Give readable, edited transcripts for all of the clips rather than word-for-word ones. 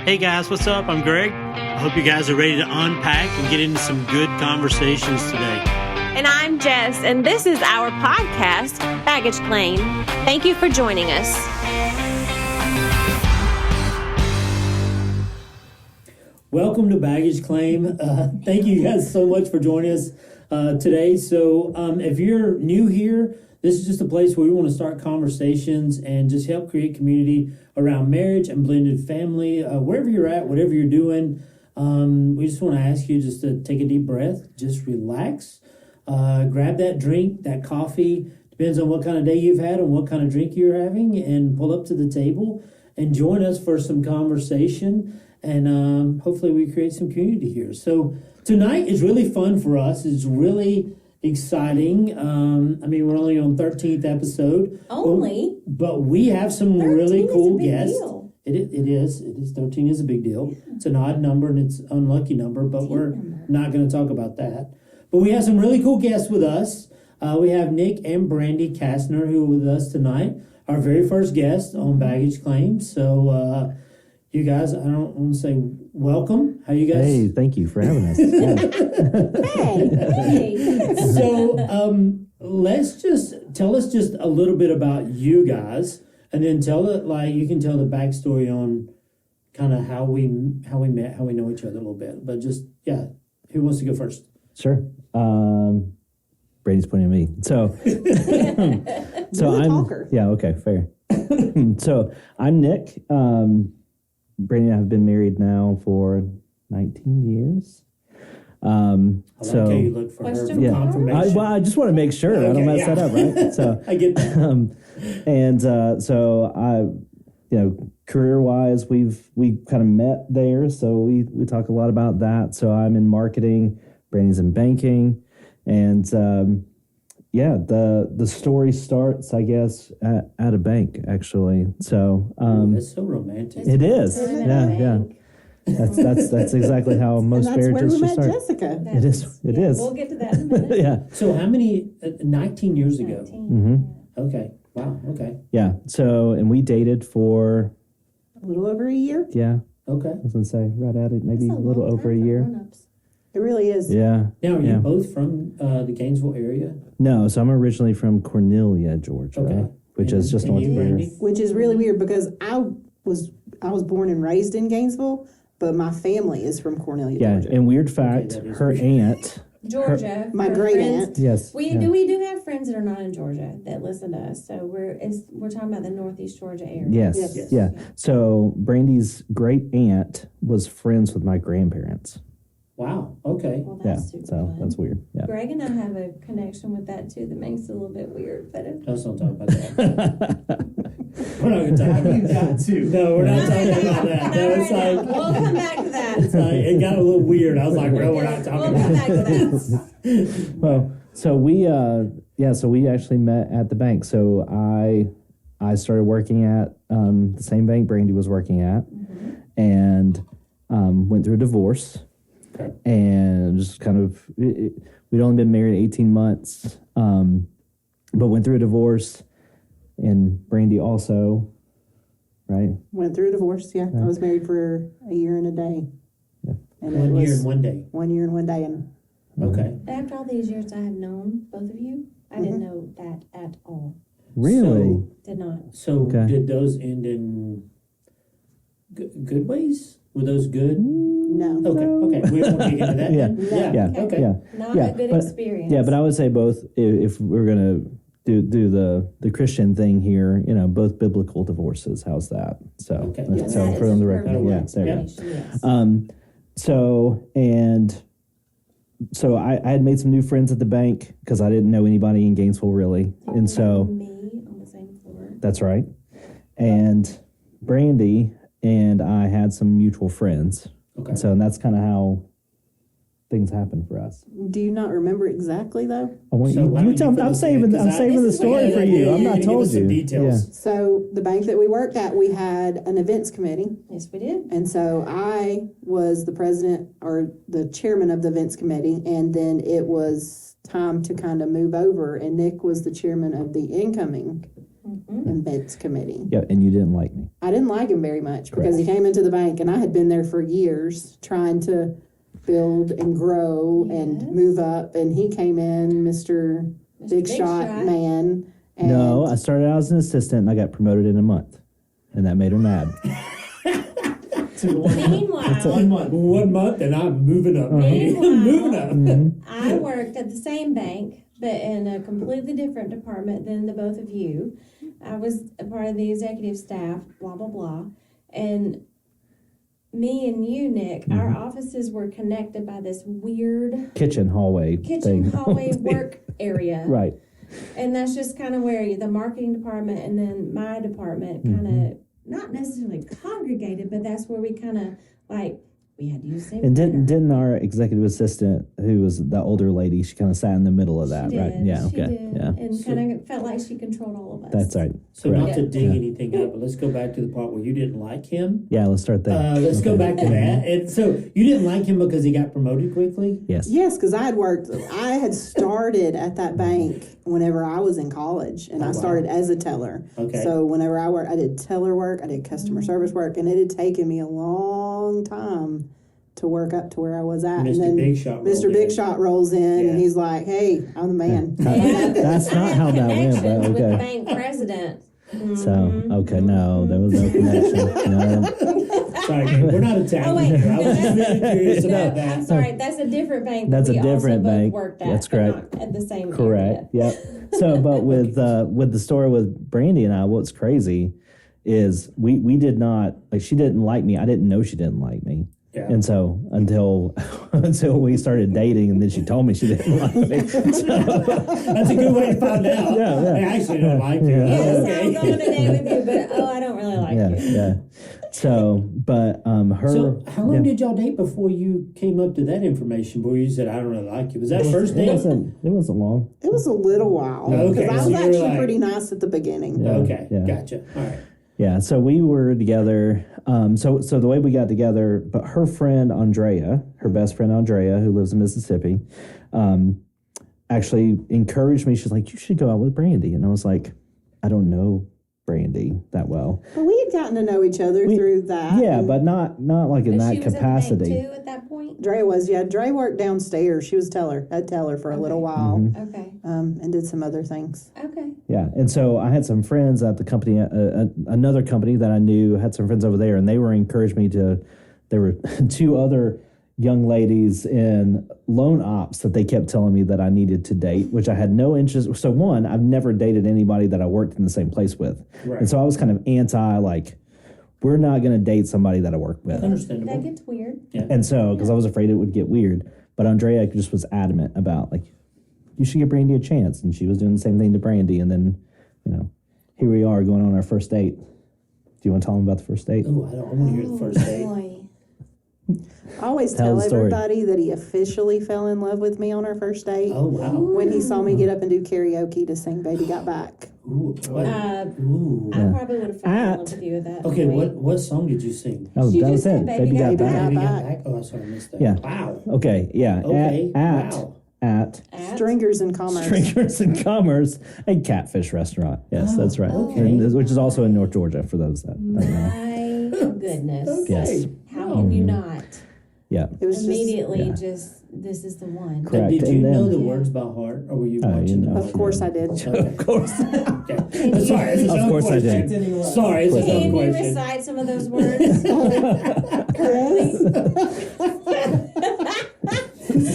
Hey guys, what's up? I'm Greg. I hope you guys are ready to unpack and get into some good conversations today. And I'm Jess, and this is our podcast, Baggage Claim. Thank you for joining us. Welcome to Baggage Claim. Thank you guys so much for joining us today. So if you're new here, this is just a place where we want to start conversations and just help create community around marriage and blended family. Wherever you're at, whatever you're doing, we just want to ask you just to take a deep breath, just relax, grab that drink, that coffee, depends on what kind of day you've had and what kind of drink you're having, and pull up to the table and join us for some conversation. And hopefully we create some community here. So tonight is really fun for us. It's really exciting. We're only on 13th episode. Only? But we have some really cool guests. Deal. It is. 13 is a big deal. Yeah. It's an odd number and it's an unlucky number, but we're not going to talk about that. But we have some really cool guests with us. We have Nick and Brandy Kastner who are with us tonight. Our very first guest on Baggage Claim. So, you guys, I don't want to say welcome. How you guys? Hey, thank you for having us. Hey. So, let's just tell us just a little bit about you guys, and then tell it you can tell the backstory on kind of how we met, how we know each other a little bit. But just who wants to go first? Sure. Brady's pointing at me. So I'm talker. Yeah. Okay. Fair. So I'm Nick. Brandy and I have been married now for 19 years. I like how you look for her for confirmation. I just want to make sure I don't mess that up, right? So I get that. So I, career-wise, we kind of met there. So we talk a lot about that. So I'm in marketing, Brandy's in banking, and the story starts, I guess, at a bank, actually. So that's so romantic. It is. Yeah. That's exactly how most marriages should start. Jessica. It is. We'll get to that in a minute. Yeah. So how many? 19 years ago. 19. Mm-hmm. Okay. Wow. Okay. Yeah. So, and we dated for A little over a year. Yeah. Okay. I was gonna say right at it, maybe a little over a year. It really is. Yeah. Now, are you both from the Gainesville area? No, so I'm originally from Cornelia, Georgia, Okay. which is just north of here. Which is really weird because I was born and raised in Gainesville, but my family is from Cornelia, Georgia. And weird fact, her aunt, Georgia. My great aunt. yes, We do have friends that are not in Georgia that listen to us. So we're talking about the Northeast Georgia area. Yes. Yeah. So Brandy's great aunt was friends with my grandparents. Wow. Okay. Well, that's super fun. That's weird. Yeah. Greg and I have a connection with that too that makes it a little bit weird. But Let's not talk about that. We're not going to talk about that. No, we're not talking about that. No, it's like we'll come back to that. It's like, it got a little weird. I was like, no, we're not talking about back to that. Well, so we actually met at the bank. So I started working at the same bank Brandy was working at, and went through a divorce. Okay. And just kind of, we'd only been married 18 months, but went through a divorce, and Brandy also, right? Went through a divorce, yeah. I was married for a year and a day. Yeah. And 1 year and 1 day. 1 year and 1 day. And Okay. After all these years I have known both of you, I didn't know that at all. Really? Did not. So Okay. did those end in good ways? Were those good? no. Okay. We won't get into that. Yeah. Then? Yeah. Okay. Yeah. Not Yeah, a good but- experience. Yeah, but I would say both, if we're going to do the Christian thing here, both biblical divorces. How's that? So, Okay. Yes, so that for is them to record. perfect Yeah, there. explanation, yes. So I had made some new friends at the bank because I didn't know anybody in Gainesville really, and so Me on the same floor. that's right. And Brandy and I had some mutual friends. Okay. So and that's kind of how things happen for us. Do you not remember exactly, though? I want So why you don't tell you me. fill I'm us saving. in? 'Cause I'm saving the story for you. I'm not Give told us some you. details. So the bank that we worked at, we had an events committee. Yes, we did. And so I was the president or the chairman of the events committee, and then it was time to kind of move over, and Nick was the chairman of the incoming and Bed's committee. Yeah, and you didn't like me. I didn't like him very much because he came into the bank and I had been there for years trying to build and grow and move up. And he came in, Mr. Big Shot man. And No, I started out as an assistant and I got promoted in a month. And that made her mad. Meanwhile, 1 month, and I'm moving up. Meanwhile- moving up. I worked at the same bank, but in a completely different department than the both of you. I was a part of the executive staff, blah, blah, blah. And me and you, Nick, our offices were connected by this weird Kitchen hallway kitchen thing. hallway work area. Right. And that's just kind of where the marketing department and then my department kind of not necessarily congregated, but that's where we kind of like we had to use the same. And printer. didn't our executive assistant, who was the older lady, she kind of sat in the middle of that, She right? did, Yeah, she okay. did. Yeah. And kind of felt like she controlled all of us. That's right. So Correct. not to dig anything up, but let's go back to the part where you didn't like him. Yeah, let's start there. Let's go back to that. And so you didn't like him because he got promoted quickly? Yes. yes, because I had started at that bank whenever I was in college, and I started as a teller. Okay. So whenever I did teller work, I did customer service work, and it had taken me a long time to work up to where I was at. Mr. And then Big Shot rolled Mr. Big in. Shot rolls in, Yeah. and he's like, "Hey, I'm the man." That's I not had how that went, connections but with the okay. bank president. So, okay, no, there was no connection. No. Sorry, we're not attacking Oh, wait. you. I was just really curious No, about I'm that. sorry. That's a different bank. That's that a we different also both bank. Worked at, That's but correct. not at the same Correct. area. Yep. So, but with the story with Brandy and I, what's crazy is we did not, like, she didn't like me. I didn't know she didn't like me. Yeah. And so until we started dating, and then she told me she didn't like me. That's a good way to find out. Yeah. I actually don't like you. Yeah. Yes, Okay. I'm going on a date with you, but I don't really like Yeah, you. yeah. So, but her. So how long yeah. did y'all date before you came up to that information where you said, I don't really like you? Was that first It date? wasn't long. It was a little while because Okay, I so was you were actually like- pretty nice at the beginning. Yeah. Okay, Yeah. gotcha. All right. Yeah, so we were together. So the way we got together, but her friend Andrea, her best friend Andrea, who lives in Mississippi, actually encouraged me. She's like, "You should go out with Brandy," and I was like, "I don't know Brandy that well." But we had gotten to know each other through that. Yeah, and but not like in But that she was capacity. at the bank too at that point. Dre was, Dre worked downstairs. She was head teller for a little while, Mm-hmm. Okay. and did some other things. Okay. Yeah, and so I had some friends at the company, another company that I knew had some friends over there, and they were encouraged me to. There were two other young ladies in loan ops that they kept telling me that I needed to date, which I had no interest. So one, I've never dated anybody that I worked in the same place with, Right. and so I was kind of anti, like, we're not going to date somebody that I work with, Understandable. That gets weird. and so because I was afraid it would get weird. But Andrea just was adamant about, like, you should give Brandy a chance, and she was doing the same thing to Brandy, and then, here we are going on our first date. Do you want to tell them about the first date? Oh, I want to hear the first date. Boy. I always Tell tell the story. everybody that he officially fell in love with me on our first date Oh, wow. when he saw me get up and do karaoke to sing "Baby Got Back." Ooh, what? Ooh. I probably would have fallen in love At- with you at that Okay, point. what song did you sing? Oh, She that just was said it. Baby Got Baby got Back. Baby Back. Got Back? Oh, sorry, I missed that. Yeah. Wow. Okay, yeah. Okay, wow. At Stringers in Commerce. Stringers and Commerce, a catfish restaurant. Yes, that's right. okay. And which is also in North Georgia for those that don't know. My goodness. Yes. How can you not Yeah. It was immediately yeah. just this is the one? Correct. Did you And then- know the words by heart, or were you Oh, watching you know. them? Of course I did. Of course. Okay. Sorry, it's a Of dumb course I question. did. Sorry, it's a dumb Can you question. recite some of those words?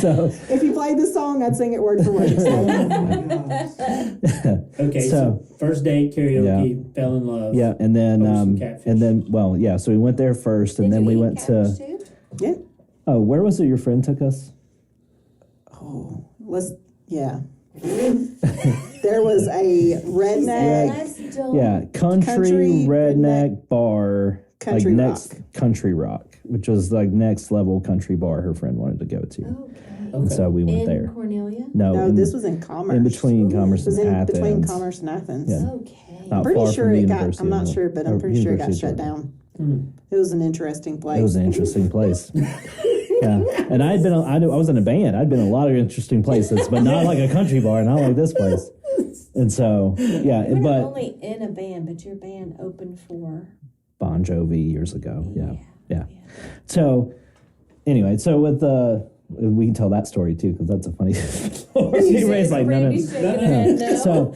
So, If you played the song, I'd sing it word for word. Okay, so first date, karaoke, fell in love. yeah, and then, Over some catfish. so we went there first, and Did then you we eat went catfish to, too? Yeah. oh, where was it your friend took us? Yeah. There was a redneck. Let's do Yeah, country redneck bar, Country like rock. country rock, which was like next level country bar her friend wanted to go to. Okay. And so we went In there. Cornelia? No, No, in, this was in Commerce. in between Commerce It was and in Athens. between Commerce and Athens. Yeah. Okay. Not Pretty far sure from the it got. University I'm of not Nor- sure, but or I'm pretty sure it got University shut of Georgia. down. It was an interesting place. It was an interesting place. Yeah, and I was in a band. I'd been in a lot of interesting places, but not like a country bar, not like this place. And so, yeah, You were but not only in a band, but your band opened for Bon Jovi years ago. Yeah. So, anyway, so with we can tell that story too, because that's a funny story. Ray's like, no. So,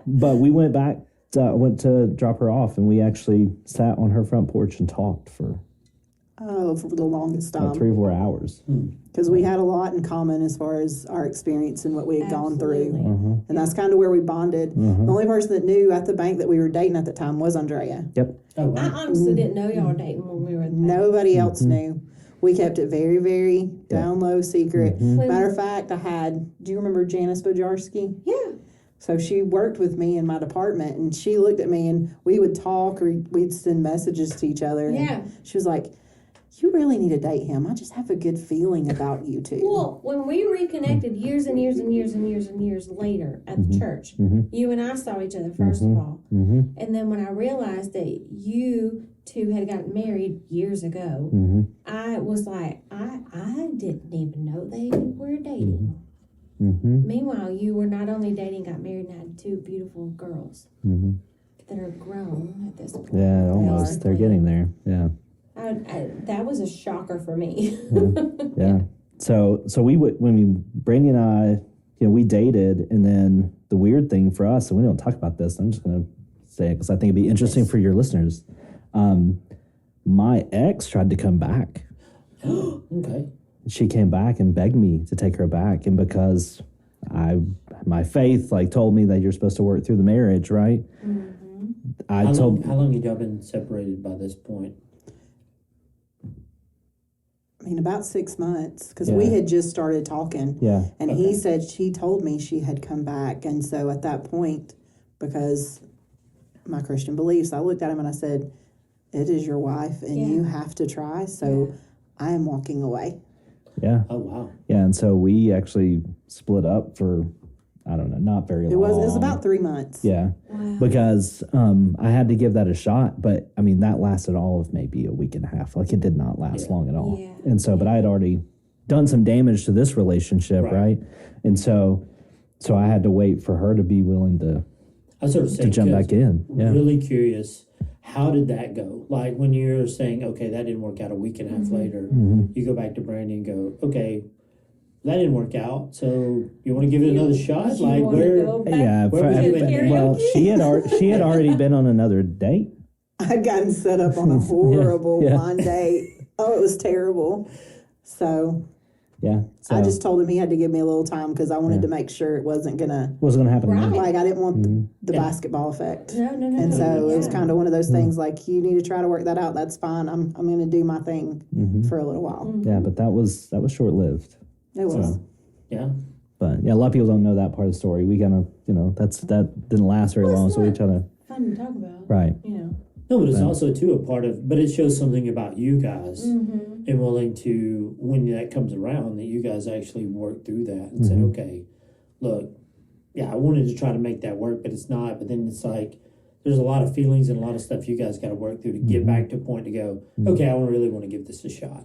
but we went back, went to drop her off, and we actually sat on her front porch and talked for for the longest time. 3 or 4 hours. Because we had a lot in common as far as our experience and what we had gone through. Absolutely. And that's kind of where we bonded. The only person that knew at the bank that we were dating at the time was Andrea. Yep. Oh, I wow. honestly didn't know y'all were dating when we were at the bank. Nobody else knew. We kept it very, very down low secret. When- Matter of fact, do you remember Janice Bojarski? Yeah. So she worked with me in my department, and she looked at me, and we would talk, or we'd send messages to each other. Yeah. And she was like, "You really need to date him. I just have a good feeling about you two." Well, when we reconnected years and years and years and years and years later at the church, you and I saw each other first of all. And then when I realized that you two had gotten married years ago, I was like, I didn't even know they were dating. Meanwhile, you were not only dating, got married, and had 2 beautiful girls that are grown at this point. Yeah, almost. They're getting there. Yeah. That was a shocker for me. Yeah. So Brandy and I, we dated, and then the weird thing for us, and we don't talk about this, I'm just going to say it because I think it'd be interesting for your listeners. My ex tried to come back. Okay. She came back and begged me to take her back, and because my faith told me that you're supposed to work through the marriage, right? How long had y'all been separated by this point? I mean, about 6 months, because we had just started talking. Yeah. And he said she told me she had come back. And so at that point, because my Christian beliefs, I looked at him and I said, "It is your wife, and you have to try. So I am walking away." Yeah. Oh, wow. Yeah, and so we actually split up for, I don't know, not very long. It was about 3 months. Yeah. Wow. Because I had to give that a shot, but I mean, that lasted all of maybe a week and a half. It did not last long at all. Yeah. And so, but I had already done some damage to this relationship, right? And so I had to wait for her to be willing to I was sort of saying, jump back in. Yeah. Really curious, how did that go? Like when you're saying, okay, that didn't work out, a week and a half later, you go back to Brandy and go, okay, that didn't work out, so you want to give it another shot? You Like wanna where? go back Yeah. Where was you in Well, she had already been on another date. I'd gotten set up on a horrible Yeah. blind date. Oh, it was terrible. So Yeah. So I just told him he had to give me a little time because I wanted to make sure it wasn't gonna, what's going to happen Right. again? like, I didn't want the basketball effect. No. And so it was kind of one of those things like, you need to try to work that out. That's fine. I'm going to do my thing for a little while. Yeah, but that was short lived. It was. So, Yeah. but yeah, a lot of people don't know that part of the story. We kind of, that didn't last very long, so we try to, Fun to talk about. right. No, but it's also too a part of, but it shows something about you guys and willing to, when that comes around, that you guys actually work through that and said, okay, look, yeah, I wanted to try to make that work, but it's not. But then it's like, there's a lot of feelings and a lot of stuff you guys got to work through to get back to a point to go, okay, I really want to give this a shot.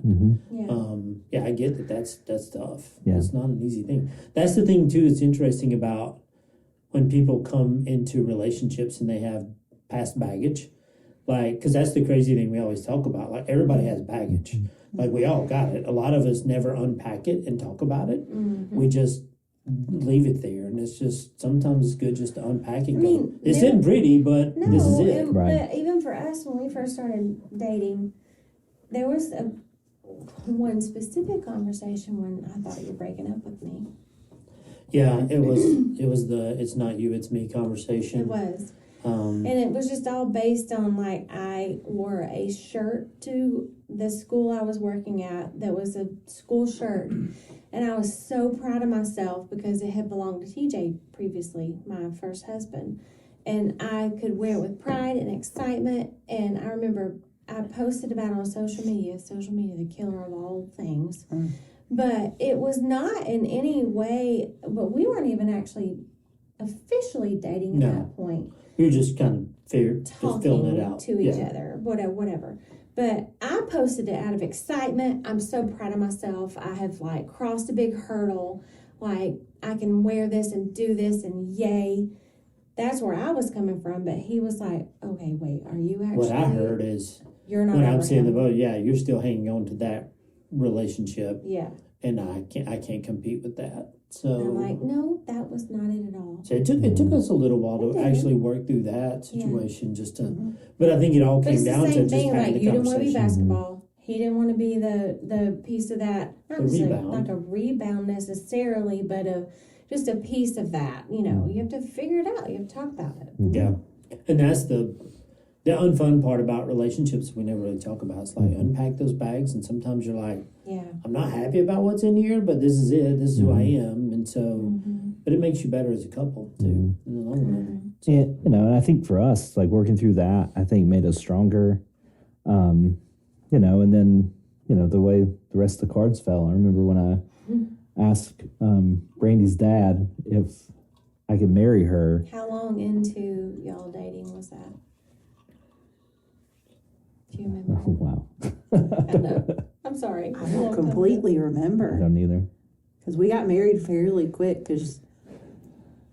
Yeah. I get that that's tough. Yeah. It's not an easy thing. That's the thing too. It's interesting about when people come into relationships and they have past baggage, because that's the crazy thing we always talk about. Like everybody has baggage. Like we all got it. A lot of us never unpack it and talk about it. We just leave it there, and it's just sometimes it's good just to unpack it. And go, this isn't pretty, but this is it. And, Right. but even for us, when we first started dating, there was one specific conversation when I thought you were breaking up with me. Yeah, it was the "it's not you, it's me" conversation. It was. And it was just all based on I wore a shirt to the school I was working at that was a school shirt. And I was so proud of myself because it had belonged to TJ previously, my first husband. And I could wear it with pride and excitement. And I remember I posted about it on social media, the killer of all things. But it was not in any way, but we weren't even actually officially dating at that point. You're just kind of just filling it Talking out to each other, whatever. But I posted it out of excitement. I'm so proud of myself. I have crossed a big hurdle. like, I can wear this and do this and yay. That's where I was coming from, but he was like, okay, wait, are you actually? What I heard is you're not when I'm over seeing the him. vote, yeah, you're still hanging on to that relationship, Yeah. and I can't compete with that. So And I'm like, no, that was not it at all. So it took us a little while It to did. actually work through that situation, just to. But I think it all But came it's the down to same just thing, having like, the you didn't want to be conversation. basketball. He didn't want to be the piece of that, not The necessarily rebound. like a rebound necessarily, but just a piece of that. You know, you have to figure it out. You have to talk about it. Yeah, and that's the unfun part about relationships we never really talk about. It's like unpack those bags, and sometimes you're like, Yeah. I'm not happy about what's in here, but this is it. This is who I am, and so. But it makes you better as a couple too in the long run. Yeah, you know, and I think for us, like working through that, I think made us stronger. You know, and then, you know, the way the rest of the cards fell. I remember when I asked Brandy's dad if I could marry her. How long into y'all dating was that? Do you remember? Oh, wow. I know. I'm sorry. I don't completely I remember don't either. because we got married fairly quick. Because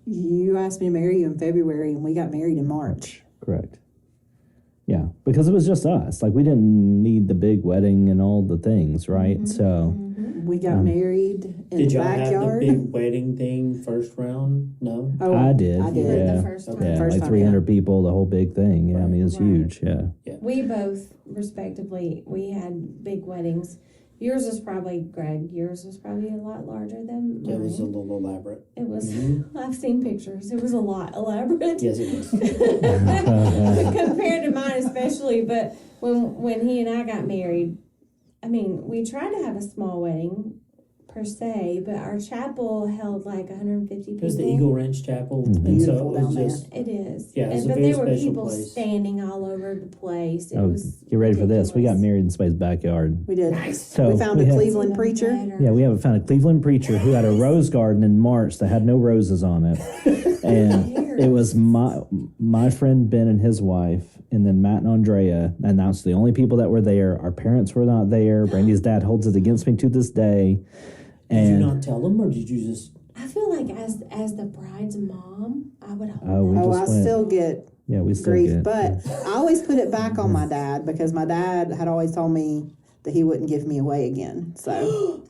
you asked me to marry you in February, and we got married in March. Correct. Yeah, because it was just us. Like, we didn't need the big wedding and all the things, right? So, We got married in Did the y'all backyard. have the big wedding thing first round? No. Oh, I did. I did. Yeah. The first time. Yeah, First like time, 300 people, the whole big thing. Yeah, I mean, it's Right. huge. Yeah. We both, respectively, we had big weddings. Yours was probably, Greg, yours was probably a lot larger than mine. It was a little elaborate. It was, I've seen pictures. It was a lot elaborate. Yes, it was. Compared to mine especially, but when he and I got married, I mean, we tried to have a small wedding per se, but our chapel held like 150 people. It was the Eagle Ranch Chapel, and so Beautiful it was down just. It is. Yeah, it's a but very there were special people place. standing all over the place. It Oh, was get ready for this. We got ridiculous. married in somebody's backyard. We did. So We found a had- Cleveland preacher. Better. Yeah, we found a Cleveland preacher who had a rose garden in March that had no roses on it. And it was my friend Ben and his wife, and then Matt and Andrea, and that's the only people that were there. Our parents were not there. Brandy's dad holds it against me to this day. Did you And not tell them, or did you just? I feel like as the bride's mom, I would hold Oh, we that. Oh, just I went. still get yeah, we still grief, get but I always put it back on my dad because my dad had always told me that he wouldn't give me away again. So,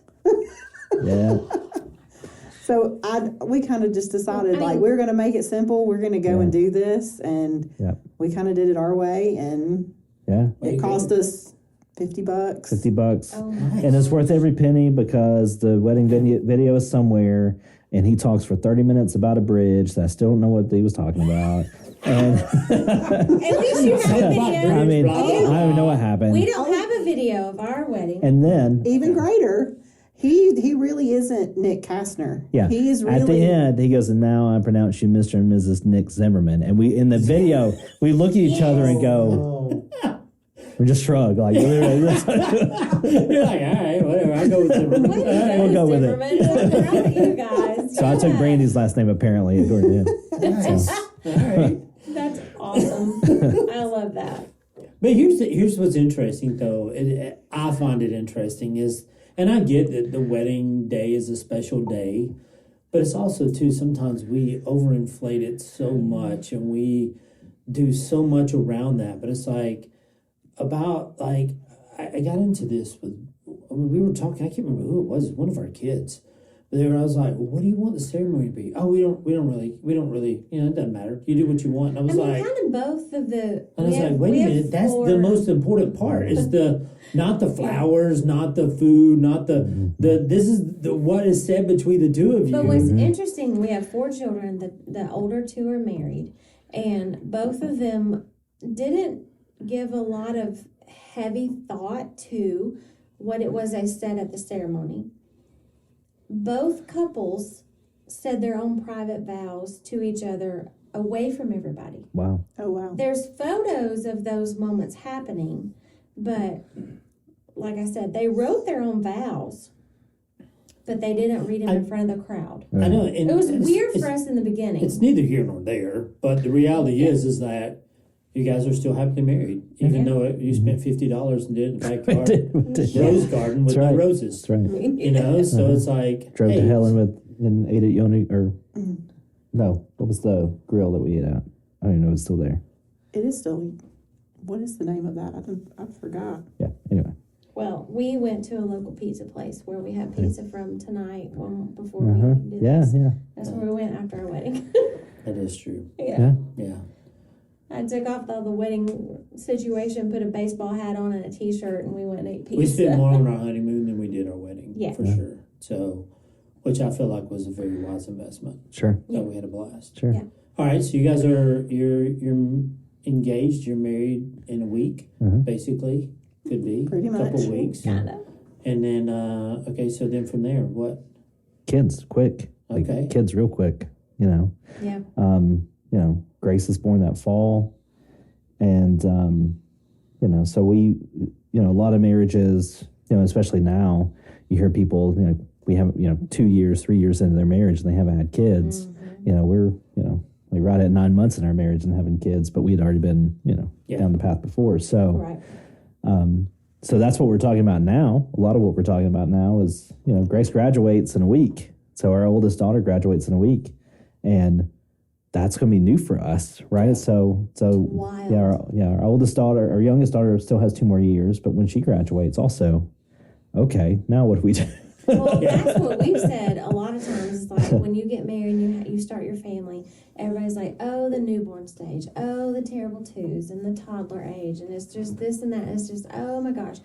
yeah. so we kind of just decided like we're going to make it simple. We're going to go Yeah. and do this, and Yeah. we kind of did it our way, and Yeah. it cost us $50. $50. Oh my And it's worth every penny because the wedding video is somewhere, and he talks for 30 minutes about a bridge that I still don't know what he was talking about. And At least you have a video. I mean, Blah, I blah, blah. don't even know what happened. We don't have a video of our wedding. And then, Even greater, he really isn't Nick Kastner. yeah, He is at the really. end, he goes, and now I pronounce you Mr. and Mrs. Nick Zimmerman. And we, in the video, we look at each other and go, Oh. we just shrug. Like, literally. You're like, all right, whatever. I go with it. Wait a minute, We'll go with it. Zimmerman. I'm proud of you guys. So I took Yeah. Brandy's last name, apparently, according to him. Nice. All right. That's awesome. I love that. But here's what's interesting, though. I find it interesting is, and I get that the wedding day is a special day, but it's also too sometimes we overinflate it so much and we do so much around that. But it's like about like I got into this with we were talking. I can't remember who it was. One of our kids. But I was like, well, "What do you want the ceremony to be?" "Oh, we don't really. You know, it doesn't matter. You do what you want." And I was like. kind of both of the. And I was like, wait a minute, that's the most important part is not the flowers, not the food, not this is what is said between the two of you. But what's interesting, we have 4 children. The older 2 are married, and both of them didn't give a lot of heavy thought to what it was they said at the ceremony. Both couples said their own private vows to each other away from everybody. Wow. Oh wow. There's photos of those moments happening, but like I said, they wrote their own vows, but they didn't read them in front of the crowd. I know. And It was it's- weird it's, for us in the beginning. It's neither here nor there, but the reality is that you guys are still happily married, even though you spent $50 and did it in the backyard We did. rose garden with That's right. no roses. That's right. You know, so it's like Drove to hey, Helen with and ate at Yoni, or no, what was the grill that we ate at? I don't even know if it's still there. It is still. What is the name of that? I forgot. Yeah, anyway. Well, we went to a local pizza place where we had pizza from tonight before Uh-huh. we did Yeah, this. yeah. That's where we went after our wedding. That is true. Yeah. Yeah. I took off the wedding situation, put a baseball hat on and a t-shirt, and we went and ate pizza. We spent more on our honeymoon than we did our wedding. Yeah. For sure. So, which I feel like was a very wise investment. Sure. Yeah. That we had a blast. Sure. Yeah. All right. So you guys you're engaged. You're married in a week, basically. Could be Pretty much. Couple weeks. Kind of. And then okay. So then from there, what? Kids, quick. Like, Okay. kids real quick, you know. Yeah. You know, Grace is born that fall. And, you know, so we, you know, a lot of marriages, you know, especially now, you hear people, you know, we have, you know, 2 years, 3 years into their marriage and they haven't had kids. You know, we're, you know, like right at 9 months in our marriage and having kids, but we'd already been, you know, down the path before. So, Right. so that's what we're talking about now. A lot of what we're talking about now is, you know, Grace graduates in a week. So our oldest daughter graduates in a week, and that's going to be new for us, right? So Wild. our oldest daughter, our youngest daughter still has 2 more years, but when she graduates also, okay, now what do we do? Well, that's what we've said a lot of times. Is like when you get married and you start your family, everybody's like, oh, the newborn stage, oh, the terrible twos and the toddler age, and it's just this and that. It's just, oh my gosh.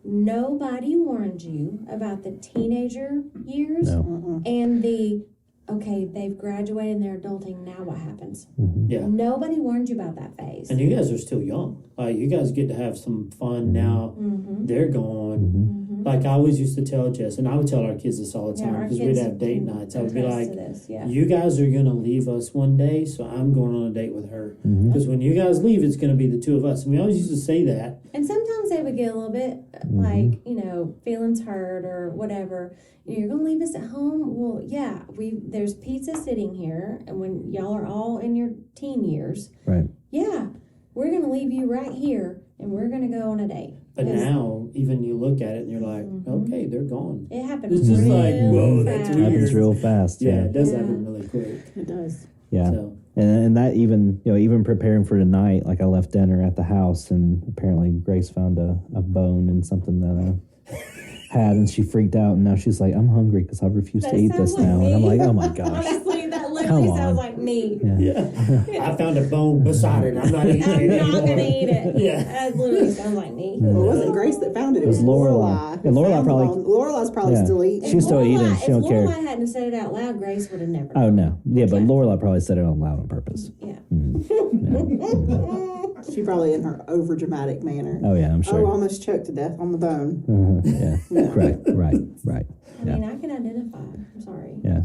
Nobody warned you about the teenager years and the, okay, they've graduated and they're adulting, now what happens? Yeah. Nobody warned you about that phase. And you guys are still young. Like you guys get to have some fun now. They're gone. Like I always used to tell Jess, and I would tell our kids this all the Yeah, time our because we'd kids have date can nights. I would be attest like, to this, yeah. "You guys are gonna leave us one day, so I'm going on a date with her. Because when you guys leave, it's gonna be the two of us." And we always used to say that. And sometimes they would get a little bit like, you know, feelings hurt or whatever. You're gonna leave us at home? Well, yeah, there's pizza sitting here, and when y'all are all in your teen years, Right. yeah, we're gonna leave you right here, and we're gonna go on a date. But Because now, even you look at it and you're like, "Okay, they're gone." it happens. It's just real like, whoa, that's fast. weird. Happens real fast. Yeah, Yeah. it does Yeah. happen really quick. It does. Yeah. So And that even, you know, even preparing for tonight, like I left dinner at the house and apparently Grace found a bone in something that I had and she freaked out and now she's like, I'm hungry because I refuse That to eat sounds this like now. me. And I'm like, oh my gosh. Honestly, that Come literally on. sounds like me. yeah, I found a bone beside it. I'm not eating I'm it not anymore. gonna eat it. Yeah. That literally sounds like me. Well, it wasn't Grace that found it. It was was Lorelai. Lorelai. And Lorelai probably- Lorelai's probably Yeah. still eating. She's still eating. She don't care. If Lorelai hadn't said it out loud, Grace would have never. Oh no. Yeah, but Yeah. Lorelai probably said it out loud on purpose. Yeah. She probably in her over dramatic manner. Oh yeah, I'm Oh, sure. almost choked to death on the bone. Yeah. Right. I mean, I can identify. I'm sorry. Yeah.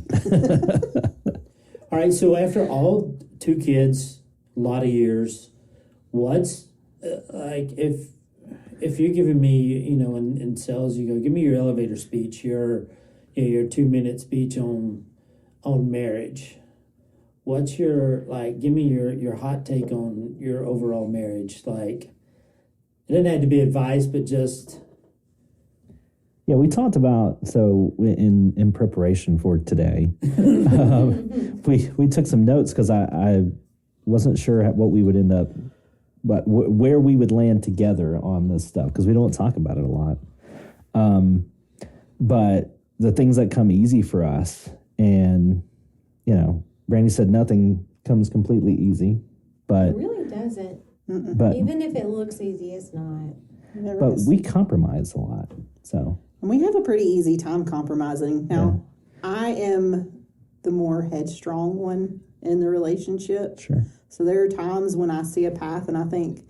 All right, so after all 2 kids, a lot of years, what's like if you're giving me, you know, in sales, you go, give me your elevator speech, your 2-minute speech on marriage. What's your give me your hot take on your overall marriage? Like, it doesn't have to be advice, but just Yeah, we talked about, so in preparation for today, we took some notes because I wasn't sure what we would end up, but where we would land together on this stuff because we don't talk about it a lot. But the things that come easy for us, and, you know, Brandy said nothing comes completely easy, but It really doesn't. but Even if it looks easy, it's not. It never but is. we compromise a lot. So And we have a pretty easy time compromising. Now, I am the more headstrong one in the relationship. sure. So there are times when I see a path and I think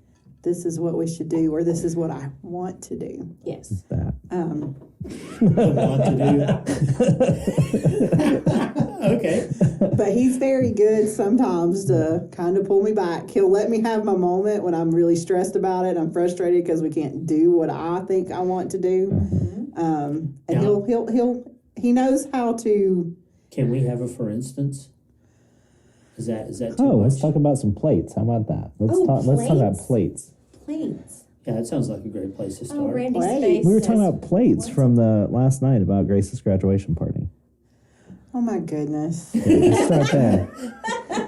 this is what we should do or this is what I want to do. Yes. That. want to do. Okay. But he's very good sometimes to kind of pull me back. He'll let me have my moment when I'm really stressed about it. I'm frustrated because we can't do what I think I want to do. And Yeah. he knows how to. Can we have a for instance? Is that too Oh, much? let's talk about some plates. How about that? Let's Oh, talk about plates. Plates. Yeah, that sounds like a great place to start. Oh, Randy's Plates. face. We were talking says- about plates from the last night about Grace's graduation party. Oh my goodness. Yeah, start there.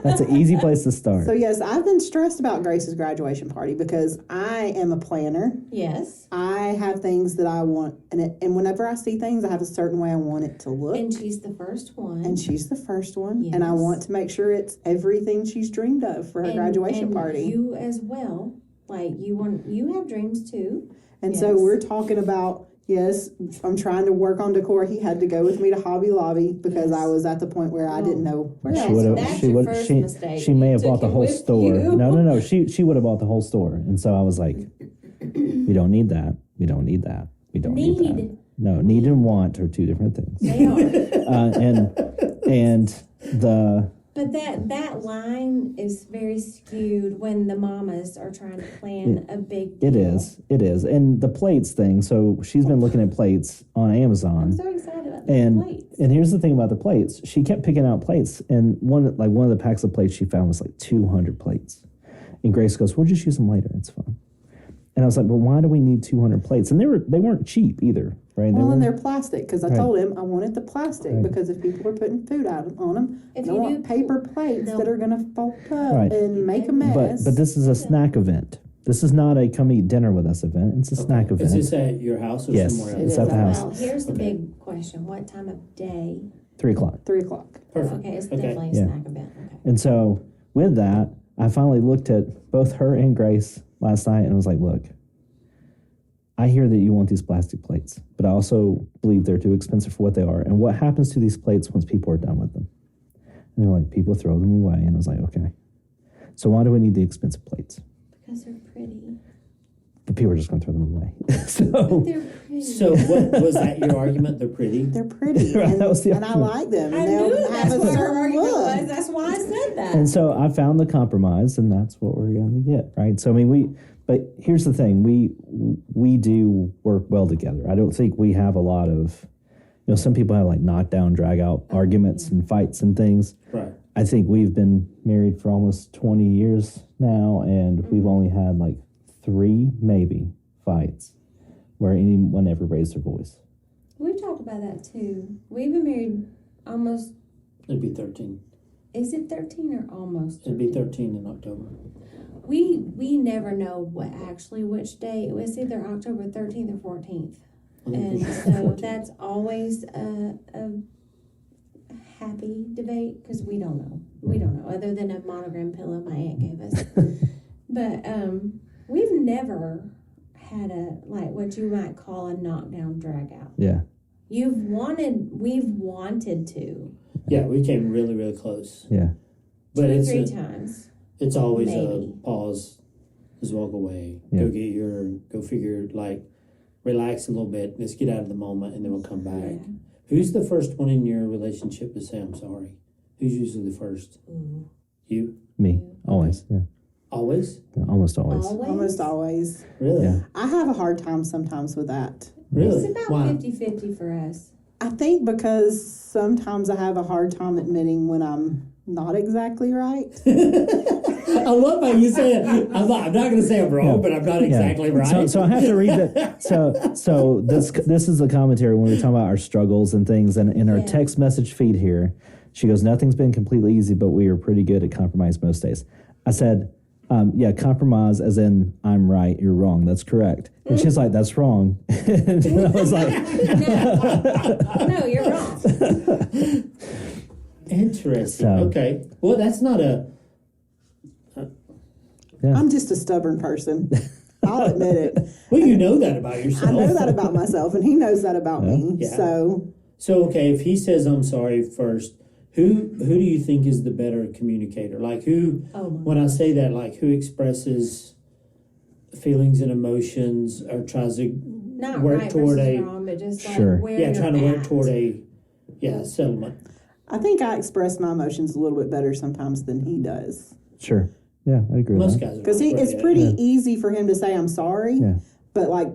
That's an easy place to start. So yes, I've been stressed about Grace's graduation party because I am a planner. Yes. I have things that I want, and whenever I see things, I have a certain way I want it to look. And she's the first one. And she's the first one, Yes. and I want to make sure it's everything she's dreamed of for her graduation and party. You as well. Like you have dreams too. And so we're talking about, yes, I'm trying to work on decor. He had to go with me to Hobby Lobby because I was at the point where I didn't know where That's- I was. that's your first mistake. She may have Took bought the you whole with store. you. No. She would have bought the whole store. And so I was like, we don't need that. We don't need that. We don't need that. No, need and want are two different things. They are. But that line is very skewed when the mamas are trying to plan a big deal. it is. And the plates thing. So she's been looking at plates on Amazon. I'm so excited about the plates. And here's the thing about the plates. She kept picking out plates, and one of the packs of plates she found was like 200 plates. And Grace goes, "We'll just use them later. It's fine." And I was like, "But why do we need 200 plates?" And they weren't cheap either, right? Well, and they're plastic because I Right. told him I wanted the plastic Right. because if people are putting food out on them, If they you want do- paper plates no. that are going to fold up Right. and make a mess. But this is a snack event. This is not a come eat dinner with us event. It's a snack event. Is this at your house or Yes. somewhere It else? It's at the house. Well, here's the big question. What time of day? 3:00. 3:00. Perfect. Okay, it's Okay. definitely a Yeah. snack event. Okay. And so with that, I finally looked at both her and Grace last night and was like, "Look, I hear that you want these plastic plates, but I also believe they're too expensive for what they are. And what happens to these plates once people are done with them?" And they're like, "People throw them away." And I was like, "Okay. So why do we need the expensive plates?" Because they're pretty. But people are just going to throw them away. So But they're pretty. So what was that your argument? They're pretty? They're pretty, Right, and, that was the and I argument. like them. I And they'll knew have that's a what her certain argument look. was. That's why I said that. And so I found the compromise, and that's what we're going to get, right? So I mean, but here's the thing: we do work well together. I don't think we have a lot of, some people have like knockdown, drag out arguments and fights and things. Right. I think we've been married for almost 20 years now, and we've only had like 3 maybe fights where anyone ever raised their voice. We've talked about that too. We've been married almost, It'd be 13. is it 13 or almost? It'd be 13 in October. We never know which day. It was either October 13th or 14th. And so that's always a happy debate because we don't know. We don't know, other than a monogram pillow my aunt gave us. But we've never had like what you might call a knockdown drag out. Yeah. We've wanted to. Yeah, we came really, really close. Yeah. But 2 or it's 3 a- times. It's always Maybe. a pause, just walk away, Yeah. go figure, like, relax a little bit, let's get out of the moment, and then we'll come back. Yeah. Who's the first one in your relationship to say, "I'm sorry"? Who's usually the first? Ooh. You? Me. Always. Yeah. Always? Almost always. Almost always. Really? Yeah. I have a hard time sometimes with that. Really? It's about Why? 50-50 for us. I think because sometimes I have a hard time admitting when I'm not exactly right. I love how you say it. I'm not going to say I'm wrong, Yeah. but I'm not exactly Yeah. right. So I have to read that. So this is a commentary when we're talking about our struggles and things. And in our Yeah. text message feed here, she goes, "Nothing's been completely easy, but we are pretty good at compromise most days." I said, "Yeah, compromise as in I'm right, you're wrong. That's correct." And she's like, "That's wrong." And I was like, No, you're wrong. Interesting. So- Okay. Well, that's not a... Yeah. I'm just a stubborn person. I'll admit it. Well, you know that about yourself. I know that about myself, and he knows that about me. Yeah. So So, okay, if he says "I'm sorry" first, who do you think is the better communicator? Like who? Oh my. When I say that, like who expresses feelings and emotions, or tries to Not work right toward versus a wrong, but just like Sure. where yeah, you're trying to work at. toward a settlement. I think I express my emotions a little bit better sometimes than he does. "Sure, yeah, I agree with Most that." guys are Because like, it's yeah. pretty easy for him to say I'm sorry, Yeah. but like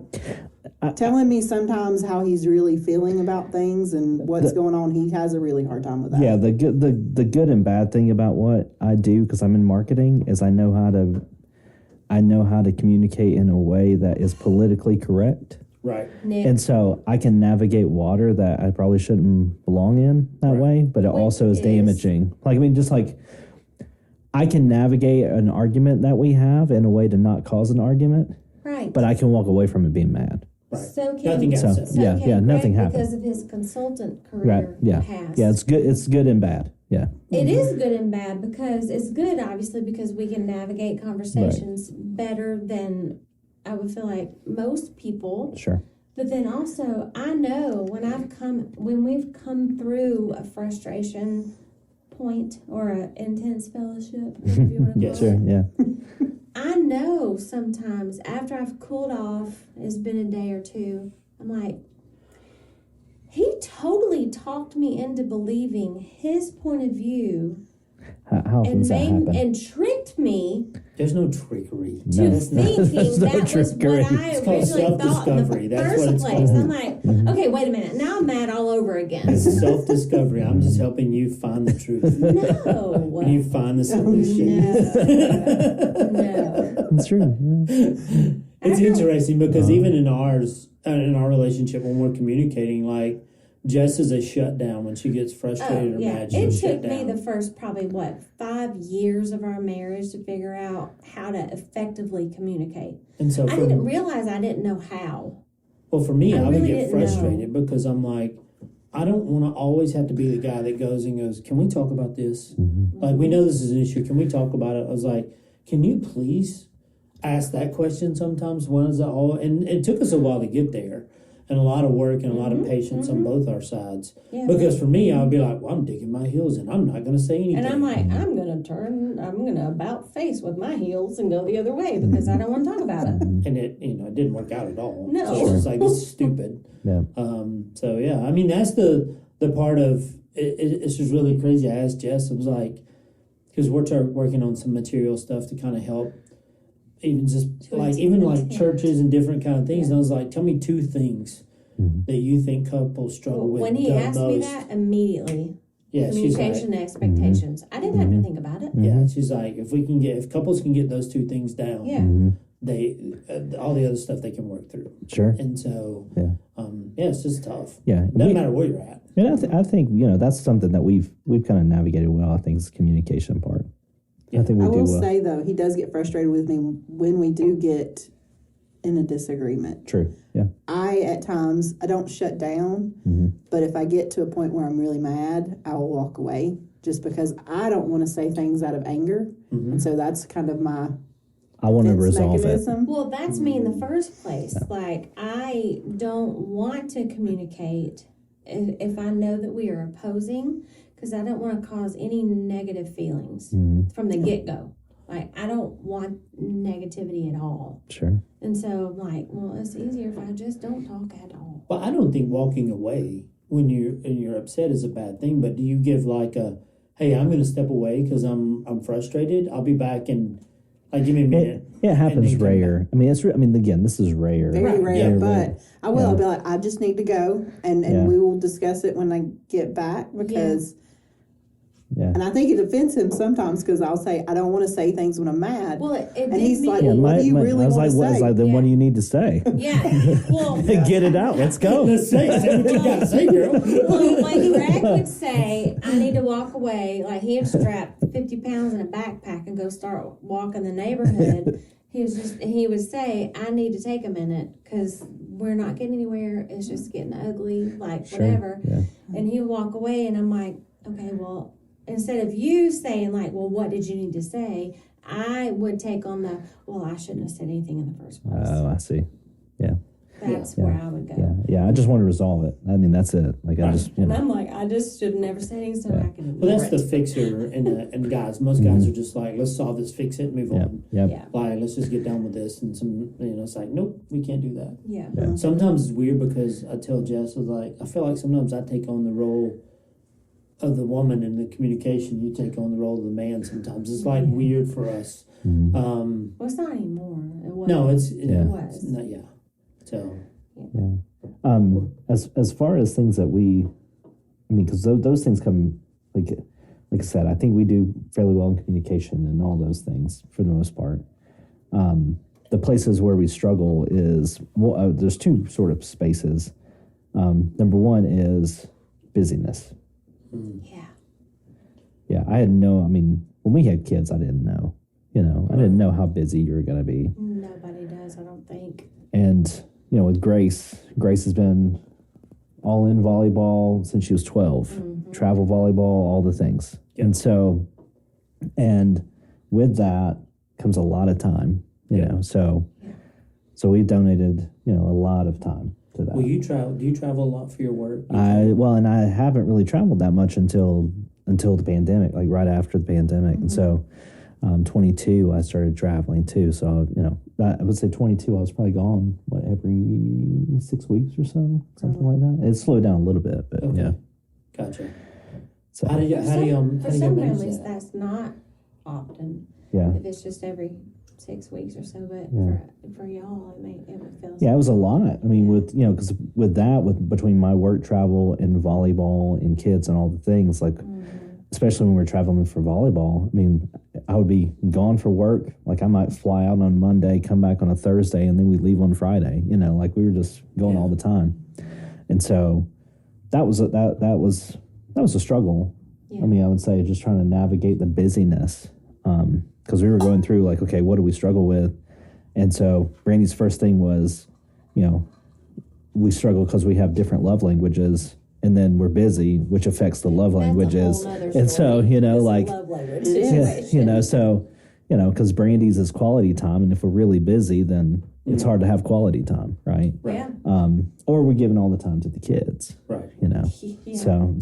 telling me sometimes how he's really feeling about things and what's going on, he has a really hard time with that. Yeah, the good and bad thing about what I do, because I'm in marketing, is I know how to communicate in a way that is politically correct, Right. Nick. And so I can navigate water that I probably shouldn't belong in that Right. way, but it Which also is is- damaging. Like, I mean, just like I can navigate an argument that we have in a way to not cause an argument, Right. but I can walk away from it being mad. Right. So can Nothing got So, said. so yeah, can yeah, nothing Greg, happened. because of his consultant Right. career Yeah. past. Yeah, it's good. It's good and bad. Yeah. It is good and bad because it's good, obviously, because we can navigate conversations better than I would feel like most people. Sure. But then also, I know when we've come through a frustration point or an intense fellowship, whatever you want to Yes. call Sure. it. Yeah. I know sometimes after I've cooled off, it's been a day or two, I'm like, he totally talked me into believing his point of view How often and does that happen? and tricked me There's no trickery. to No. thinking There's no that was trickery. what I It's called originally thought in the self-discovery. That's what first it's place. called. I'm like, okay, wait a minute. Now I'm mad all over again. It's self-discovery. I'm just helping you find the truth. No. And you find the solution. No. It's true. Yeah. It's interesting because even in our relationship, when we're communicating, like Jess is a shutdown when she gets frustrated or Yeah, mad. She'll it shut took me down. the first probably 5 years of our marriage to figure out how to effectively communicate. And so I didn't realize I didn't know how. well, for me, I I would really get didn't know. frustrated because I'm like, I don't want to always have to be the guy that goes, can we talk about this? Like, we know this is an issue. Can we talk about it? I was like, can you please ask that question sometimes? When is that all? And it took us a while to get there, and a lot of work and a lot of patience on both our sides. Yeah. Because for me, I would be like, well, I'm digging my heels in. I'm not going to say anything. And I'm like, I'm going to about face with my heels and go the other way because I don't want to talk about it. and it didn't work out at all. No. So it's like, this is stupid. Yeah. So yeah, I mean, that's the part of it. It's just really crazy. I asked Jess, I was like, because we're working on some material stuff to kind of help, even churches and different kind of things. And I was like, tell me 2 things that you think couples struggle with When he the asked me most. that, immediately, Yeah, she's like, communication and expectations. I didn't have to think about it. yeah, she's like, if couples can get those 2 things down, Yeah. they all the other stuff they can work through. Sure. And so, Yeah. it's just tough. Yeah. Doesn't matter where you're at. And I think that's something that we've kind of navigated well. I think is the communication part. Yeah. I think we I do will well. say though, he does get frustrated with me when we do get in a disagreement. True. Yeah. At times I don't shut down, but if I get to a point where I'm really mad, I will walk away just because I don't want to say things out of anger, and so that's kind of my I want to defense resolve it. mechanism. Well, that's me in the first place. Like, I don't want to communicate if I know that we are opposing because I don't want to cause any negative feelings from the get-go. Like, I don't want negativity at all. Sure. And so I'm like, well, it's easier if I just don't talk at all. Well, I don't think walking away when you're upset is a bad thing. But do you give like hey, I'm going to step away because I'm frustrated. I'll be back and give me a minute. It happens And then come rare. I mean, again, this is rare. Very rare, Very but rare. I will. I'll be like, I just need to go, and Yeah. we will discuss it when I get back because. Yeah. And I think it offends him sometimes because I'll say I don't want to say things when I'm mad, Well, it and did he's me. like, Yeah, well, what do you really I was want like, to what? say? It's like, then what do you need to say? Yeah. Well, Get it out. Let's go. Let's say what you got to say, girl. well, when Greg would say, I need to walk away, like he'd strap 50 pounds in a backpack and go start walking the neighborhood. He would say, I need to take a minute because we're not getting anywhere. It's just getting ugly, whatever. Yeah. And he would walk away, and I'm like, okay, well, instead of you saying like, well, what did you need to say? I would take on I shouldn't have said anything in the first place. Oh, I see. Yeah. That's Yeah. where I would go. Yeah. Yeah. I just want to resolve it. I mean, that's it. Like, I Right. just, And I'm like, I just should have never said anything so I can. Well, that's ignore the it. fixer, and guys. Most guys are just like, let's solve this, fix it, move yeah. on. Yeah. Yeah. Like, let's just get done with this. And it's like, nope, we can't do that. Yeah. Yeah. Sometimes it's weird because I tell Jess, I feel like sometimes I take on the role of the woman in the communication. You take on the role of the man. Sometimes it's like weird for us. Well, it's not anymore. It was. No, it was. not. Yeah. So As far as things that because those things come, like I said, I think we do fairly well in communication and all those things for the most part. the places where we struggle is, well, there's two sort of spaces. Number one is busyness. Yeah. Yeah, I mean, when we had kids, I didn't know. I didn't know how busy you were going to be. Nobody does, I don't think. And, with Grace has been all in volleyball since she was 12, travel volleyball, all the things. Yep. And so, and with that comes a lot of time, so we've donated, a lot of time to that. Well, do you travel a lot for your work? And I haven't really traveled that much until the pandemic, like right after the pandemic. And so 22, I started traveling too. So, I would say 22, I was probably gone, every 6 weeks or so, something like that. It slowed down a little bit, but Okay. yeah. Gotcha. So, How do you For manage some families, that? that's not often. yeah. If it's just every 6 weeks or so, but Yeah. for y'all, it would feel. Yeah, it was a lot. I mean, with, because with between my work travel and volleyball and kids and all the things, like, especially when we're traveling for volleyball, I mean, I would be gone for work. Like, I might fly out on Monday, come back on a Thursday, and then we'd leave on Friday. Like we were just going all the time. And so that was a struggle. Yeah. I mean, I would say just trying to navigate the busyness, because we were going through like, okay, what do we struggle with? And so Brandy's first thing was, we struggle because we have different love languages, and then we're busy, which affects the love languages. And so, like, love language because Brandy's is quality time, and if we're really busy, then it's hard to have quality time, right? Yeah. Or we're giving all the time to the kids, Right. Yeah. So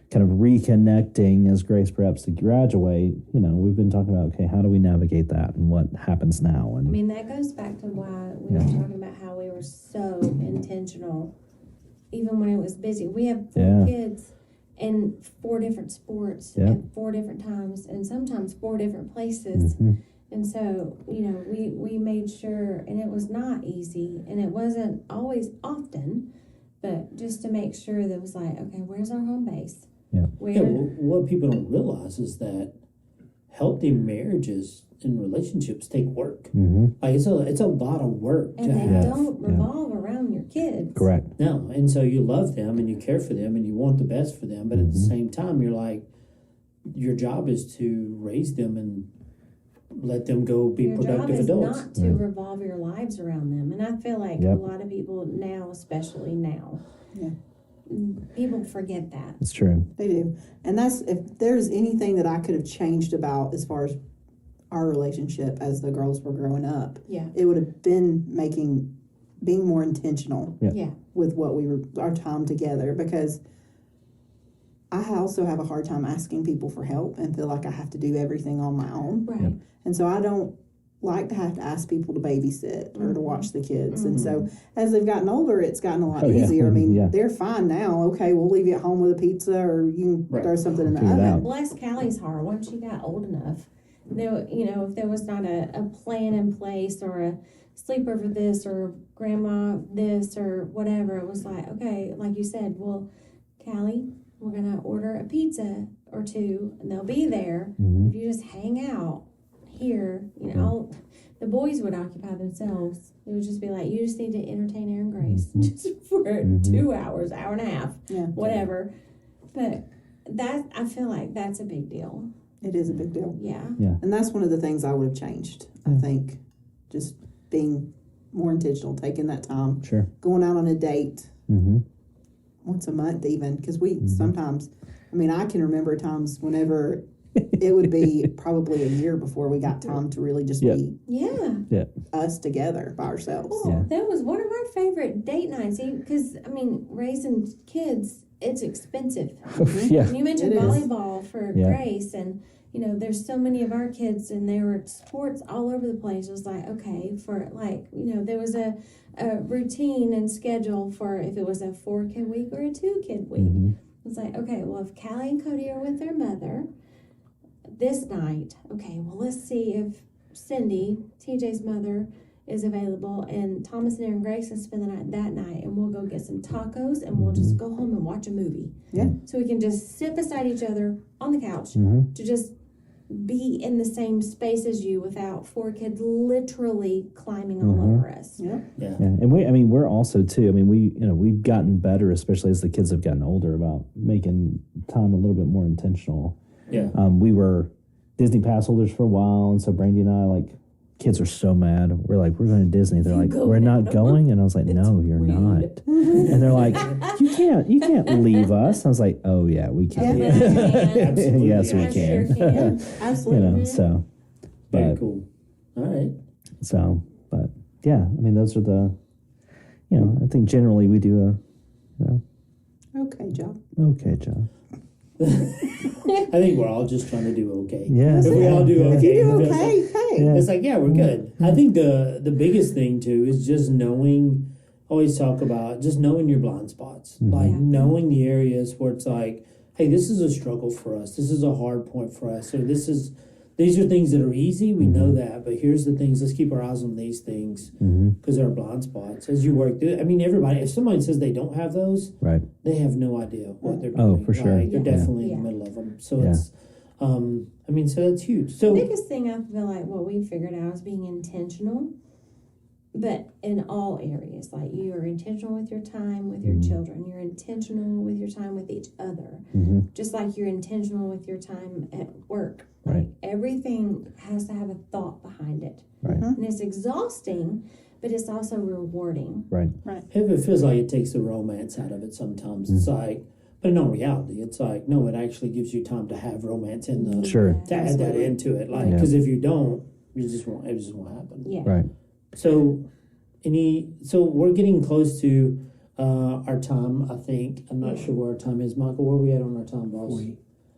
kind of reconnecting as Grace preps to graduate. We've been talking about, okay, how do we navigate that, and what happens now? And I mean, that goes back to why we were talking about how we were so intentional, even when it was busy. We have 4 kids and 4 different sports at 4 different times, and sometimes 4 different places. And so, we made sure, and it was not easy, and it wasn't always often, but just to make sure that it was like, okay, where's our home base? Yeah. Yeah, well, what people don't realize is that healthy marriages and relationships take work. Like it's a lot of work And to they have. don't revolve around your kids. Correct. No, and so you love them and you care for them and you want the best for them, but at the same time, you're like, your job is to raise them and let them go be Your job productive is adults. not to revolve your lives around them. And I feel like a lot of people now, especially now, people forget that. It's true. They do. And that's, if there's anything that I could have changed about as far as our relationship as the girls were growing up, Yeah. it would have been being more intentional Yeah. with what our time together, because I also have a hard time asking people for help and feel like I have to do everything on my own. Right. And so I don't like to have to ask people to babysit or to watch the kids. And so as they've gotten older, it's gotten a lot easier. I mean, they're fine now. Okay, we'll leave you at home with a pizza, or you can throw something in the Figure it oven. out. Bless Callie's heart. Once she got old enough, if there was not a plan in place or a sleepover this or grandma this or whatever, it was like, okay, like you said, well, Callie, we're going to order a pizza or 2 and they'll be there. If you just hang out here, the boys would occupy themselves. It would just be like, you just need to entertain Aaron Grace just for 2 hours, hour and a half, whatever. But I feel like that's a big deal. It is a big deal. Yeah. And that's one of the things I would have changed. I think just being more intentional, taking that time, Sure. going out on a date once a month even, because we sometimes, I can remember times whenever it would be probably a year before we got time to really just be us together by ourselves. Well, that was one of our favorite date nights, because, raising kids, it's expensive. Yeah. And you mentioned It is. volleyball for Grace, and, there's so many of our kids, and there were sports all over the place. It was like, okay, there was a routine and schedule for if it was a 4-kid week or a 2-kid week. It's like, okay, well, if Callie and Cody are with their mother this night, okay, well, let's see if Cindy, TJ's mother, is available, and Thomas and Aaron Grace can spend the night that night, and we'll go get some tacos, and we'll just go home and watch a movie. Yeah. So we can just sit beside each other on the couch to just be in the same space as you without 4 kids literally climbing all over us. Yeah. Yeah. And we're also too. I mean, we've gotten better, especially as the kids have gotten older, about making time a little bit more intentional. Yeah. We were Disney pass holders for a while, and so Brandy and I, like, kids are so mad. We're like, we're going to Disney. They're like, we're not going, and I was like, no, you're not. And they're like, you can't leave us. I was like, oh yeah, we can. Absolutely. Yes, we I can. sure can. Absolutely. So, Very but cool. All right. but yeah, I mean, those are the, I think generally we do Okay, job. okay job. I think we're all just trying to do okay. Yeah. If we all do If okay. you do it feels like- okay, hey. Yeah. It's like, yeah, we're good. I think the biggest thing too is just knowing, always talk about just knowing your blind spots. Like knowing the areas where it's like, hey, this is a struggle for us. This is a hard point for us. So these are things that are easy. We know that, but here's the things. Let's keep our eyes on these things because they're blind spots. As you work through, I mean, everybody, if somebody says they don't have those, Right. they have no idea what they're Oh, doing. for sure. Like, they're Yeah. definitely in the middle of them. So it's, I mean, so that's huge. The So biggest thing I feel like what we figured out is being intentional, but in all areas. Like, you are intentional with your time with your children. You're intentional with your time with each other. Just like you're intentional with your time at work. Like, Right. everything has to have a thought behind it. Right. And it's exhausting, but it's also rewarding. Right. it feels like it takes the romance out of it sometimes. It's like, but in all reality, it's like, no, it actually gives you time to have romance in the, Sure. to add that into it. Like, because if you don't, it just won't happen. Yeah. Right. So, so we're getting close to our time, I think. I'm not sure where our time is. Michael, where are we at on our time, boss?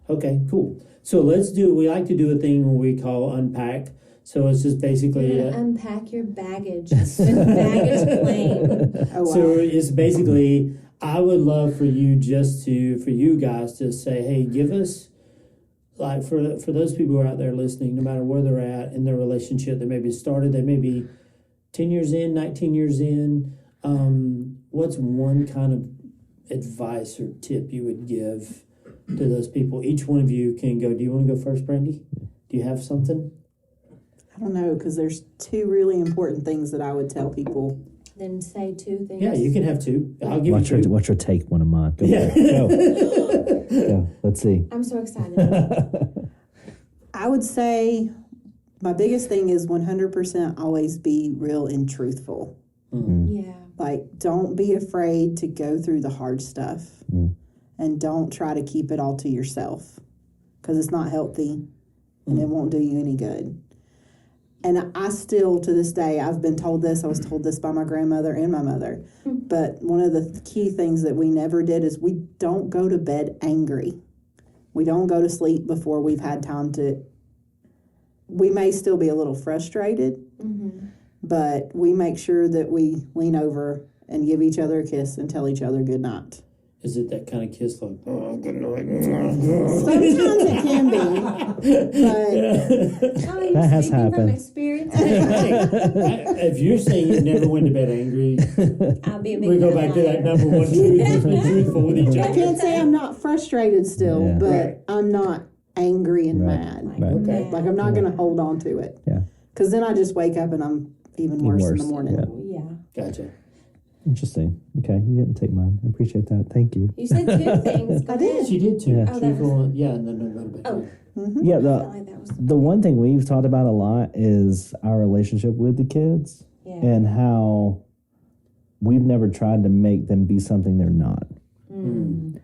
Okay, cool. So we like to do a thing where we call unpack. So it's just basically, You're gonna unpack your baggage with baggage claim. Oh, wow. so it's basically, I would love for you for you guys to say, hey, give us, like, for those people who are out there listening, no matter where they're at in their relationship, they may be started, they may be 10 years in, 19 years in. What's one kind of advice or tip you would give to those people? Each one of you can go. Do you want to go first, Brandy? Do you have something? I don't know, because there's 2 really important things that I would tell people. Then say 2 things. Yeah, you can have 2. I'll give Watch you 2. her take one of mine. Go. Yeah. For it. Go. Let's see. I'm so excited. I would say my biggest thing is 100% always be real and truthful. Yeah. Like, don't be afraid to go through the hard stuff and don't try to keep it all to yourself, because it's not healthy and it won't do you any good. And I still, to this day, I've been told this. I was told this by my grandmother and my mother. But one of the key things that we never did is we don't go to bed angry. We don't go to sleep before we've had time to. We may still be a little frustrated, but we make sure that we lean over and give each other a kiss and tell each other good night. Is it that kind of kiss like, oh, good night? Sometimes it can be, but Oh, you're That has speaking from happened. experience. If you're saying you never went to bed angry, I'll be a big we go back to that number one truth. Let's be truthful with each I other. can't say I'm not frustrated still, Yeah. but Right. I'm not angry and Right. mad. Right. Okay. Like, I'm not going to hold on to it. Yeah. Because then I just wake up and I'm even worse in the morning. Yeah. Yeah. Gotcha. Interesting. Okay, you didn't take mine. I appreciate that. Thank you. You said 2 things. Go I did. ahead. She did too. Yeah. Oh, that Truthful. Yeah, and then no, go to bed. Oh. Yeah, I felt like that was the one thing we've talked about a lot is our relationship with the kids yeah. and how we've never tried to make them be something they're not.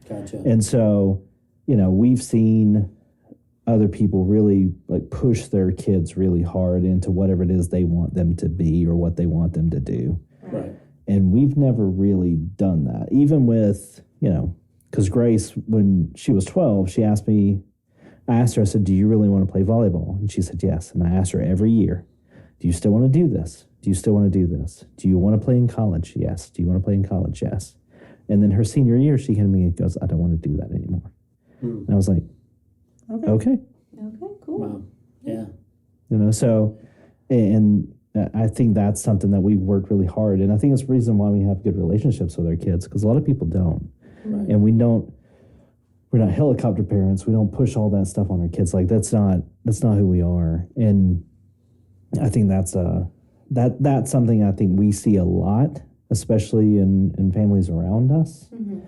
Gotcha. And so, we've seen other people really like push their kids really hard into whatever it is they want them to be or what they want them to do. Right. And we've never really done that. Even with, because Grace, when she was 12, I asked her, I said, do you really want to play volleyball? And she said, yes. And I asked her every year, do you still want to do this? Do you still want to do this? Do you want to play in college? Yes. Do you want to play in college? Yes. And then her senior year, she came to me and goes, I don't want to do that anymore. And I was like, okay. Okay, cool. Wow. Yeah. So, and I think that's something that we've worked really hard. And I think it's the reason why we have good relationships with our kids, because a lot of people don't. Right. And we're we're not helicopter parents. We don't push all that stuff on our kids. Like that's not who we are. And I think that's something I think we see a lot, especially in families around us. Mm-hmm.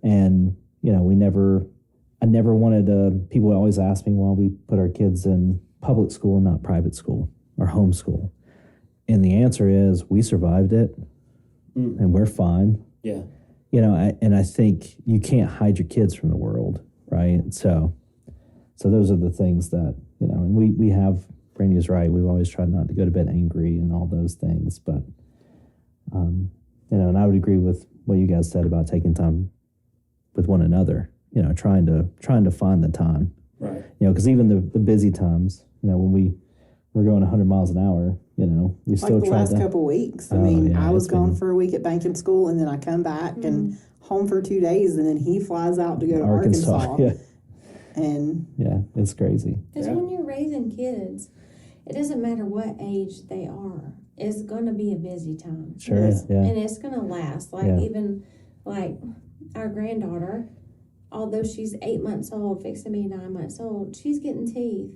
And I never wanted to. People always ask me why we put our kids in public school and not private school or homeschool. And the answer is we survived it, and we're fine. Yeah. I think you can't hide your kids from the world, right? So those are the things that, and we have, Brandy is right, we've always tried not to go to bed angry and all those things, but, and I would agree with what you guys said about taking time with one another, trying to find the time. Right. Because even the busy times, when we're going 100 miles an hour, we still like the last couple weeks. I mean, I was gone for a week at banking school, and then I come back and home for 2 days, and then he flies out to go to Arkansas. Yeah. And it's crazy. Because when you're raising kids, it doesn't matter what age they are. It's going to be a busy time. Sure. And it's going to last. Even our granddaughter, although she's 8 months old, fixing to be 9 months old, she's getting teeth.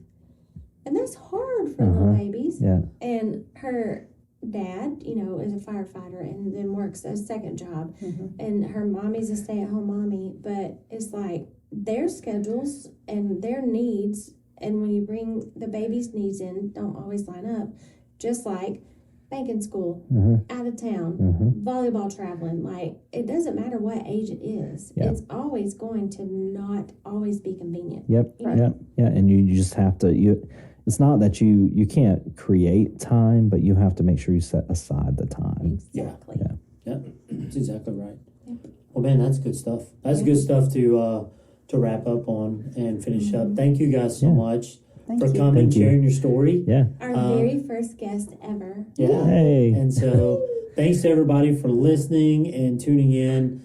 And that's hard for little babies. Yeah. And her dad, is a firefighter and then works a second job. Mm-hmm. And her mommy's a stay-at-home mommy. But it's like their schedules and their needs, and when you bring the baby's needs in, don't always line up. Just like banking school, out of town, volleyball traveling. It doesn't matter what age it is. Yeah. It's always going to not always be convenient. Yep. Yep. Yeah. And you just have to, it's not that you can't create time, but you have to make sure you set aside the time. Exactly. Yeah. That's exactly right. Yep. Well, man, that's good stuff. That's good stuff to wrap up on and finish up. Thank you guys so much for coming and sharing your story. Yeah. Our very first guest ever. Yeah. Hey. And so thanks to everybody for listening and tuning in.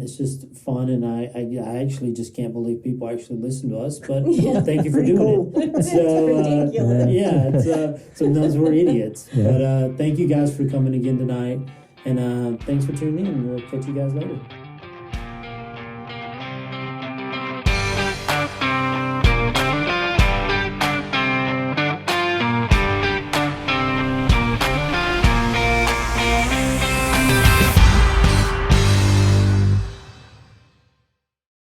It's just fun, and I actually just can't believe people actually listen to us, but thank you for doing it. So, ridiculous. Sometimes we're idiots. Yeah. But thank you guys for coming again tonight, and thanks for tuning in. We'll catch you guys later.